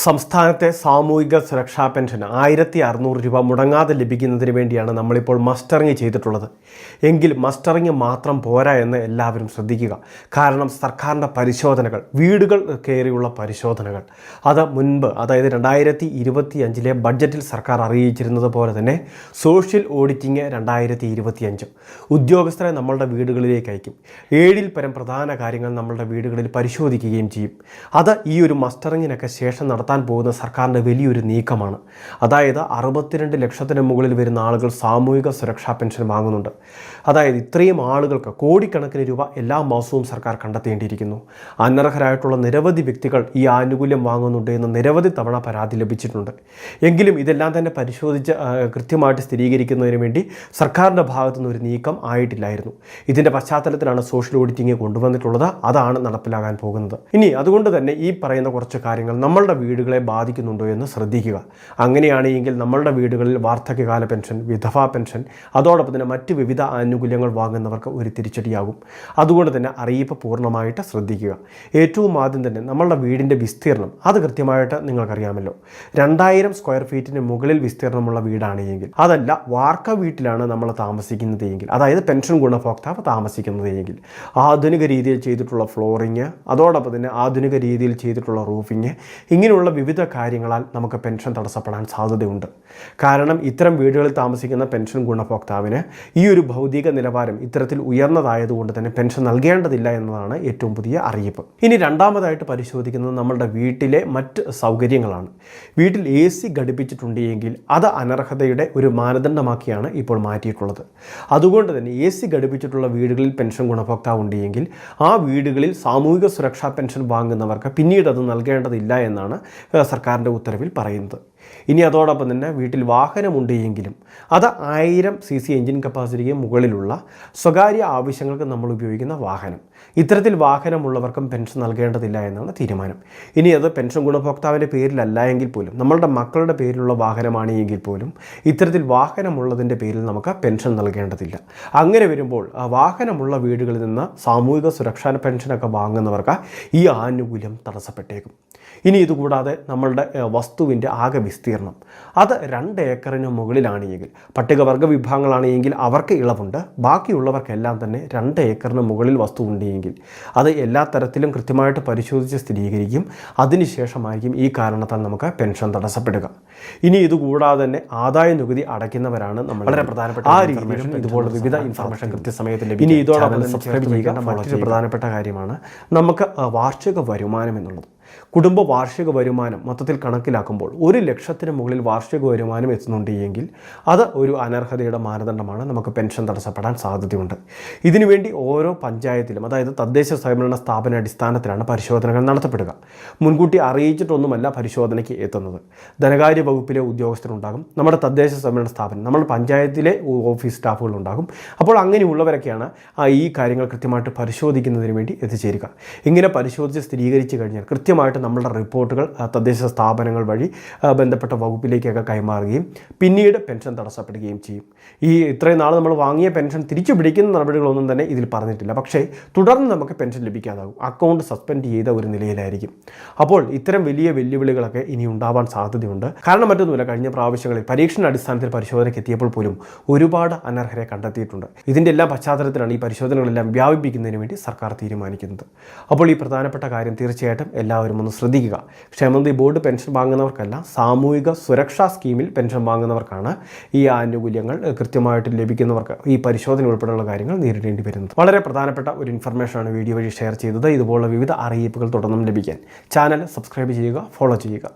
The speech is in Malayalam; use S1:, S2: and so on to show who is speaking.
S1: സംസ്ഥാനത്തെ സാമൂഹിക സുരക്ഷാ പെൻഷൻ 1600 രൂപ മുടങ്ങാതെ ലഭിക്കുന്നതിന് വേണ്ടിയാണ് നമ്മളിപ്പോൾ മസ്റ്ററിങ് ചെയ്തിട്ടുള്ളത്. എങ്കിൽ മസ്റ്ററിങ് മാത്രം പോരാ എന്ന് എല്ലാവരും ശ്രദ്ധിക്കുക. കാരണം സർക്കാരിൻ്റെ പരിശോധനകൾ, വീടുകൾ കയറിയുള്ള പരിശോധനകൾ, അത് മുൻപ് അതായത് 2025 ബഡ്ജറ്റിൽ സർക്കാർ അറിയിച്ചിരുന്നത് പോലെ തന്നെ സോഷ്യൽ ഓഡിറ്റിങ് 2025 ഉദ്യോഗസ്ഥരെ നമ്മളുടെ വീടുകളിലേക്ക് അയക്കും. 7 പരം പ്രധാന കാര്യങ്ങൾ നമ്മളുടെ വീടുകളിൽ പരിശോധിക്കുകയും ചെയ്യും. അത് ഈ ഒരു മസ്റ്ററിങ്ങിനൊക്കെ ശേഷം നടത്താൻ പോകുന്ന സർക്കാരിൻ്റെ വലിയൊരു നീക്കമാണ്. അതായത് 62 ലക്ഷത്തിന് മുകളിൽ വരുന്ന ആളുകൾ സാമൂഹിക സുരക്ഷാ പെൻഷൻ വാങ്ങുന്നുണ്ട്. അതായത് ഇത്രയും ആളുകൾക്ക് കോടിക്കണക്കിന് രൂപ എല്ലാ മാസവും സർക്കാർ കണ്ടെത്തേണ്ടിയിരിക്കുന്നു. അനർഹരായിട്ടുള്ള നിരവധി വ്യക്തികൾ ഈ ആനുകൂല്യം വാങ്ങുന്നുണ്ട് എന്ന് നിരവധി തവണ പരാതി ലഭിച്ചിട്ടുണ്ട്. എങ്കിലും ഇതെല്ലാം തന്നെ പരിശോധിച്ച് കൃത്യമായിട്ട് സ്ഥിരീകരിക്കുന്നതിന് വേണ്ടി സർക്കാരിൻ്റെ ഭാഗത്തുനിന്ന് ഒരു നീക്കം ആയിട്ടില്ലായിരുന്നു. ഇതിൻ്റെ പശ്ചാത്തലത്തിലാണ് സോഷ്യൽ ഓഡിറ്റിംഗ് കൊണ്ടുവന്നിട്ടുള്ളത്. അതാണ് നടപ്പിലാകാൻ പോകുന്നത്. ഇനി അതുകൊണ്ട് തന്നെ ഈ പറയുന്ന കുറച്ച് കാര്യങ്ങൾ നമ്മളുടെ വീടുകളെ ബാധിക്കുന്നുണ്ടോ എന്ന് ശ്രദ്ധിക്കുക. അങ്ങനെയാണെങ്കിൽ നമ്മളുടെ വീടുകളിൽ വാർദ്ധക്യകാല പെൻഷൻ, വിധവാ പെൻഷൻ, അതോടൊപ്പം തന്നെ മറ്റ് വിവിധ ആനുകൂല്യങ്ങൾ വാങ്ങുന്നവർക്ക് ഒരു തിരിച്ചടിയാകും. അതുകൊണ്ട് തന്നെ അറിയിപ്പ് പൂർണ്ണമായിട്ട് ശ്രദ്ധിക്കുക. ഏറ്റവും ആദ്യം തന്നെ നമ്മളുടെ വീടിൻ്റെ വിസ്തീർണം അത് കൃത്യമായിട്ട് നിങ്ങൾക്കറിയാമല്ലോ. 2000 സ്ക്വയർ ഫീറ്റിന് മുകളിൽ വിസ്തീർണമുള്ള വീടാണ് എങ്കിൽ, അതല്ല വാർക്ക വീട്ടിലാണ് നമ്മൾ താമസിക്കുന്നത് എങ്കിൽ, അതായത് പെൻഷൻ ഗുണഭോക്താവ് താമസിക്കുന്നത് എങ്കിൽ, ആധുനിക രീതിയിൽ ചെയ്തിട്ടുള്ള ഫ്ലോറിങ്, അതോടൊപ്പം തന്നെ ആധുനിക രീതിയിൽ ചെയ്തിട്ടുള്ള റൂഫിങ്, ഇങ്ങനെയുള്ള വിവിധ കാര്യങ്ങളാൽ നമുക്ക് പെൻഷൻ തടസ്സപ്പെടാൻ സാധ്യതയുണ്ട്. കാരണം ഇത്തരം വീടുകളിൽ താമസിക്കുന്ന പെൻഷൻ ഗുണഭോക്താവിന് ഈ ഒരു ഭൗതിക നിലവാരം ഇത്തരത്തിൽ ഉയർന്നതായതുകൊണ്ട് തന്നെ പെൻഷൻ നൽകേണ്ടതില്ല എന്നതാണ് ഏറ്റവും പുതിയ അറിയിപ്പ്. ഇനി രണ്ടാമതായിട്ട് പരിശോധിക്കുന്നത് നമ്മളുടെ വീട്ടിലെ മറ്റ് സൗകര്യങ്ങളാണ്. വീട്ടിൽ AC ഘടിപ്പിച്ചിട്ടുണ്ടെങ്കിൽ അത് അനർഹതയുടെ ഒരു മാനദണ്ഡമാക്കിയാണ് ഇപ്പോൾ മാറ്റിയിട്ടുള്ളത്. അതുകൊണ്ട് തന്നെ AC ഘടിപ്പിച്ചിട്ടുള്ള വീടുകളിൽ പെൻഷൻ ഗുണഭോക്താവ് ഉണ്ടെങ്കിൽ ആ വീടുകളിൽ സാമൂഹിക സുരക്ഷാ പെൻഷൻ വാങ്ങുന്നവർക്ക് പിന്നീട് അത് നൽകേണ്ടതില്ല എന്നാണ് സർക്കാരിൻ്റെ ഉത്തരവിൽ പറയുന്നത്. ഇനി അതോടൊപ്പം തന്നെ വീട്ടിൽ വാഹനമുണ്ട് എങ്കിലും അത് 1000 cc എഞ്ചിൻ കപ്പാസിറ്റിക്ക് മുകളിലുള്ള സ്വകാര്യ ആവശ്യങ്ങൾക്ക് നമ്മൾ ഉപയോഗിക്കുന്ന വാഹനം, ഇത്തരത്തിൽ വാഹനമുള്ളവർക്കും പെൻഷൻ നൽകേണ്ടതില്ല എന്നാണ് തീരുമാനം. ഇനി അത് പെൻഷൻ ഗുണഭോക്താവിൻ്റെ പേരിലല്ല എങ്കിൽ പോലും, നമ്മളുടെ മക്കളുടെ പേരിലുള്ള വാഹനമാണ് എങ്കിൽ പോലും ഇത്തരത്തിൽ വാഹനമുള്ളതിൻ്റെ പേരിൽ നമുക്ക് പെൻഷൻ നൽകേണ്ടതില്ല. അങ്ങനെ വരുമ്പോൾ വാഹനമുള്ള വീടുകളിൽ നിന്ന് സാമൂഹിക സുരക്ഷാ പെൻഷനൊക്കെ വാങ്ങുന്നവർക്ക് ഈ ആനുകൂല്യം തടസ്സപ്പെട്ടേക്കും. ഇനി ഇതുകൂടാതെ നമ്മളുടെ വസ്തുവിൻ്റെ ആകെ വിസ്തീർണം അത് 2 ഏക്കറിന് മുകളിലാണ് എങ്കിൽ, പട്ടികവർഗ വിഭാഗങ്ങളാണെങ്കിൽ അവർക്ക് ഇളവുണ്ട്. ബാക്കിയുള്ളവർക്കെല്ലാം തന്നെ 2 ഏക്കറിന് മുകളിൽ വസ്തു ഉണ്ടെങ്കിൽ അത് എല്ലാ തരത്തിലും കൃത്യമായിട്ട് പരിശോധിച്ച് സ്ഥിരീകരിക്കും. അതിനുശേഷമായിരിക്കും ഈ കാരണത്താൽ നമുക്ക് പെൻഷൻ തടസ്സപ്പെടുക. ഇനി ഇതുകൂടാതെ തന്നെ ആദായ നികുതി അടയ്ക്കുന്നവരാണ് നമ്മൾ വളരെ പ്രധാനപ്പെട്ട ആ രീതിയിലും ഇതുപോലെ വിവിധ ഇൻഫർമേഷൻ കൃത്യസമയത്ത് ലഭിക്കും. ഇനി ഇതോടൊപ്പം സബ്സ്ക്രൈബ് ചെയ്യുക. മറ്റൊരു പ്രധാനപ്പെട്ട കാര്യമാണ് നമുക്ക് വാർഷിക വരുമാനം എന്നുള്ളത്. കുടുംബ വാർഷിക വരുമാനം മൊത്തത്തിൽ കണക്കിലാക്കുമ്പോൾ 1 ലക്ഷത്തിന് മുകളിൽ വാർഷിക വരുമാനം എത്തുന്നുണ്ടെങ്കിൽ അത് ഒരു അനർഹതയുടെ മാനദണ്ഡമാണ്. നമുക്ക് പെൻഷൻ തടസ്സപ്പെടാൻ സാധ്യതയുണ്ട്. ഇതിനുവേണ്ടി ഓരോ പഞ്ചായത്തിലും, അതായത് തദ്ദേശ സ്വയംഭരണ സ്ഥാപന അടിസ്ഥാനത്തിലാണ് പരിശോധനകൾ നടത്തപ്പെടുക. മുൻകൂട്ടി അറിയിച്ചിട്ടൊന്നുമല്ല പരിശോധനയ്ക്ക് എത്തുന്നത്. ധനകാര്യ വകുപ്പിലെ ഉദ്യോഗസ്ഥരുണ്ടാകും, നമ്മുടെ തദ്ദേശ സ്വയംഭരണ സ്ഥാപനം, നമ്മുടെ പഞ്ചായത്തിലെ ഓഫീസ് സ്റ്റാഫുകളുണ്ടാകും. അപ്പോൾ അങ്ങനെയുള്ളവരൊക്കെയാണ് ഈ കാര്യങ്ങൾ കൃത്യമായിട്ട് പരിശോധിക്കുന്നതിന് വേണ്ടി എത്തിച്ചേരുക. ഇങ്ങനെ പരിശോധിച്ച് സ്ഥിരീകരിച്ച് കഴിഞ്ഞാൽ കൃത്യമായിട്ട് നമ്മളുടെ റിപ്പോർട്ടുകൾ തദ്ദേശ സ്ഥാപനങ്ങൾ വഴി ബന്ധപ്പെട്ട വകുപ്പിലേക്കൊക്കെ കൈമാറുകയും പിന്നീട് പെൻഷൻ തടസ്സപ്പെടുകയും ചെയ്യും. ഈ ഇത്രയും നാൾ നമ്മൾ വാങ്ങിയ പെൻഷൻ തിരിച്ചു പിടിക്കുന്ന നടപടികളൊന്നും തന്നെ ഇതിൽ പറഞ്ഞിട്ടില്ല. പക്ഷേ തുടർന്ന് നമുക്ക് പെൻഷൻ ലഭിക്കാതാകും. അക്കൗണ്ട് സസ്പെൻഡ് ചെയ്ത ഒരു നിലയിലായിരിക്കും. അപ്പോൾ ഇത്തരം വലിയ വെല്ലുവിളികളൊക്കെ ഇനി ഉണ്ടാവാൻ സാധ്യതയുണ്ട്. കാരണം മറ്റൊന്നുമില്ല, കഴിഞ്ഞ പ്രാവശ്യങ്ങളിൽ പരീക്ഷണ അടിസ്ഥാനത്തിൽ പരിശോധനയ്ക്ക് എത്തിയപ്പോൾ പോലും ഒരുപാട് അനർഹരെ കണ്ടെത്തിയിട്ടുണ്ട്. ഇതിൻ്റെ എല്ലാം പശ്ചാത്തലത്തിലാണ് ഈ പരിശോധനകളെല്ലാം വ്യാപിപ്പിക്കുന്നതിന് വേണ്ടി സർക്കാർ തീരുമാനിക്കുന്നത്. അപ്പോൾ ഈ പ്രധാനപ്പെട്ട കാര്യം തീർച്ചയായിട്ടും എല്ലാവരും ഒന്ന് ശ്രദ്ധിക്കുക. ക്ഷേമനിധി ബോർഡ് പെൻഷൻ വാങ്ങുന്നവർക്കല്ല, സാമൂഹിക സുരക്ഷാ സ്കീമിൽ പെൻഷൻ വാങ്ങുന്നവർക്കാണ് ഈ ആനുകൂല്യങ്ങൾ കൃത്യമായിട്ട് ലഭിക്കുന്നവർക്ക് ഈ പരിശോധന ഉൾപ്പെടെയുള്ള കാര്യങ്ങൾ നേരിടേണ്ടി വരുന്നത്. വളരെ പ്രധാനപ്പെട്ട ഒരു ഇൻഫർമേഷനാണ് വീഡിയോ വഴി ഷെയർ ചെയ്തത്. ഇതുപോലുള്ള വിവിധ അറിയിപ്പുകൾ തുടർന്നും ലഭിക്കാൻ ചാനൽ സബ്സ്ക്രൈബ് ചെയ്യുക, ഫോളോ ചെയ്യുക.